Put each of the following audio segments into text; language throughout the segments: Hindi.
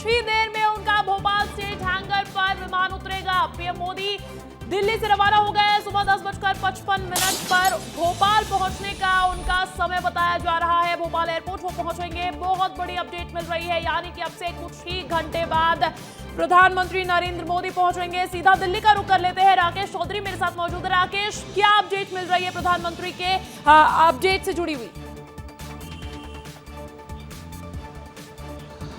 कुछ ही देर में उनका भोपाल स्टेट हैंगर पर विमान उतरेगा। पीएम मोदी दिल्ली से रवाना हो गए। सुबह 10:55 पर भोपाल पहुंचने का उनका समय बताया जा रहा है। भोपाल एयरपोर्ट वो पहुंचेंगे। बहुत बड़ी अपडेट मिल रही है, यानी कि अब से कुछ ही घंटे बाद प्रधानमंत्री नरेंद्र मोदी पहुंचेंगे। सीधा दिल्ली का रुख कर लेते हैं। राकेश चौधरी मेरे साथ मौजूद है। राकेश, क्या अपडेट मिल रही है प्रधानमंत्री के अपडेट से जुड़ी हुई?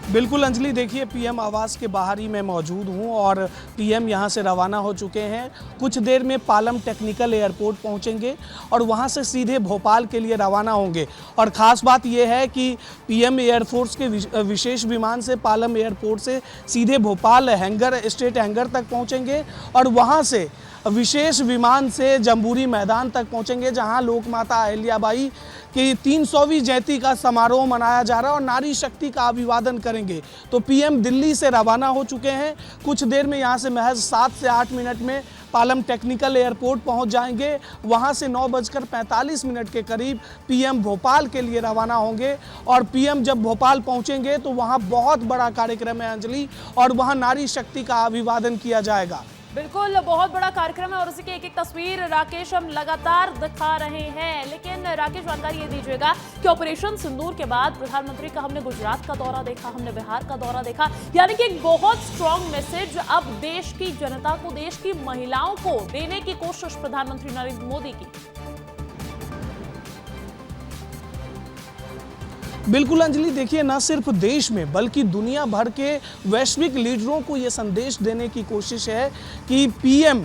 बिल्कुल अंजलि, देखिए पीएम आवास के बाहर ही मैं मौजूद हूं और पीएम यहां से रवाना हो चुके हैं। कुछ देर में पालम टेक्निकल एयरपोर्ट पहुंचेंगे और वहां से सीधे भोपाल के लिए रवाना होंगे। और ख़ास बात यह है कि पीएम एयरफोर्स के विशेष विमान से पालम एयरपोर्ट से सीधे भोपाल स्टेट हैंगर तक पहुँचेंगे और वहाँ से विशेष विमान से जम्बूरी मैदान तक पहुंचेंगे, जहां लोकमाता अहिल्याबाई की 300वीं जयंती का समारोह मनाया जा रहा है और नारी शक्ति का अभिवादन करेंगे। तो पीएम दिल्ली से रवाना हो चुके हैं। कुछ देर में यहां से महज 7 से 8 मिनट में पालम टेक्निकल एयरपोर्ट पहुंच जाएंगे। वहां से 9:45 के करीब पीएम भोपाल के लिए रवाना होंगे और पीएम जब भोपाल पहुंचेंगे तो वहां बहुत बड़ा कार्यक्रम है अंजलि, और वहां नारी शक्ति का अभिवादन किया जाएगा। बिल्कुल, बहुत बड़ा कार्यक्रम है और उसी की एक एक तस्वीर राकेश हम लगातार दिखा रहे हैं। लेकिन राकेश, जानकारी ये दीजिएगा कि ऑपरेशन सिंदूर के बाद प्रधानमंत्री का हमने गुजरात का दौरा देखा, हमने बिहार का दौरा देखा, यानी कि एक बहुत स्ट्रॉन्ग मैसेज अब देश की जनता को, देश की महिलाओं को देने की कोशिश प्रधानमंत्री नरेंद्र मोदी की। बिल्कुल अंजलि, देखिए न सिर्फ देश में बल्कि दुनिया भर के वैश्विक लीडरों को ये संदेश देने की कोशिश है कि पीएम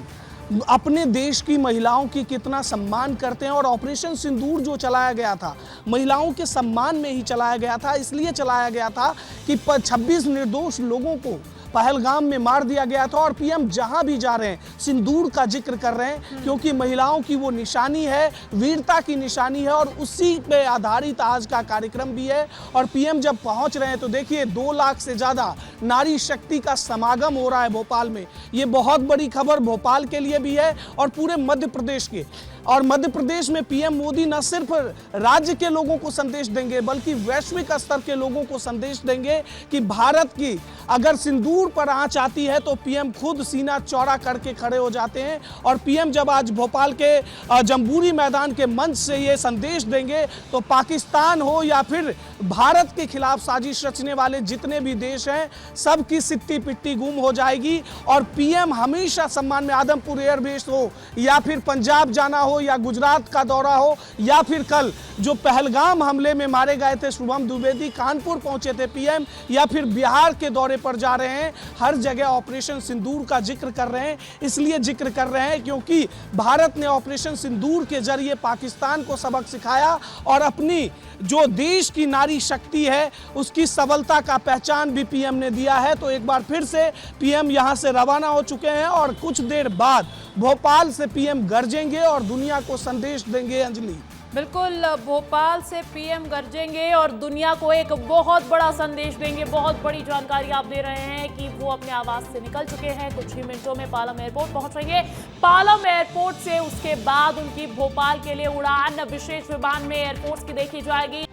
अपने देश की महिलाओं की कितना सम्मान करते हैं। और ऑपरेशन सिंदूर जो चलाया गया था महिलाओं के सम्मान में ही चलाया गया था। इसलिए चलाया गया था कि 26 निर्दोष लोगों को पहलगाम में मार दिया गया था और पीएम जहां भी जा रहे हैं सिंदूर का जिक्र कर रहे हैं, क्योंकि महिलाओं की वो निशानी है, वीरता की निशानी है और उसी पे आधारित आज का कार्यक्रम भी है। और पीएम जब पहुंच रहे हैं तो देखिए 2 लाख से ज़्यादा नारी शक्ति का समागम हो रहा है भोपाल में। ये बहुत बड़ी खबर भोपाल के लिए भी है और पूरे मध्य प्रदेश के। और मध्य प्रदेश में पीएम मोदी न सिर्फ राज्य के लोगों को संदेश देंगे बल्कि वैश्विक स्तर के लोगों को संदेश देंगे कि भारत की अगर सिंदूर पर आंच आती है तो पीएम खुद सीना चौड़ा करके खड़े हो जाते हैं। और पीएम जब आज भोपाल के जम्बूरी मैदान के मंच से ये संदेश देंगे तो पाकिस्तान हो या फिर भारत के खिलाफ साजिश रचने वाले जितने भी देश हैं सबकी सिट्टी पिट्टी गुम हो जाएगी। और पीएम हमेशा सम्मान में, आदमपुर एयरबेस हो या फिर पंजाब जाना हो या गुजरात का दौरा हो या फिर कल जो पहलगाम हमले में मारे गए थे शुभम द्विवेदी, कानपुर पहुंचे थे पीएम, या फिर बिहार के दौरे पर जा रहे हैं, हर जगह ऑपरेशन सिंदूर का जिक्र कर रहे हैं। इसलिए जिक्र कर रहे हैं क्योंकि भारत ने ऑपरेशन सिंदूर के जरिए पाकिस्तान को सबक सिखाया और अपनी जो देश की नारी शक्ति है उसकी सबलता का पहचान भी पीएम ने दिया है। तो एक बार फिर से पीएम यहां से रवाना हो चुके हैं और कुछ देर बाद भोपाल से पीएम गरजेंगे और दुनिया को संदेश देंगे अंजलि। बिल्कुल, भोपाल से पीएम गरजेंगे और दुनिया को एक बहुत बड़ा संदेश देंगे। बहुत बड़ी जानकारी आप दे रहे हैं कि वो अपने आवास से निकल चुके हैं। कुछ ही मिनटों में पालम एयरपोर्ट पहुंचेंगे। पालम एयरपोर्ट से उसके बाद उनकी भोपाल के लिए उड़ान विशेष विमान में एयरफोर्स की देखी जाएगी।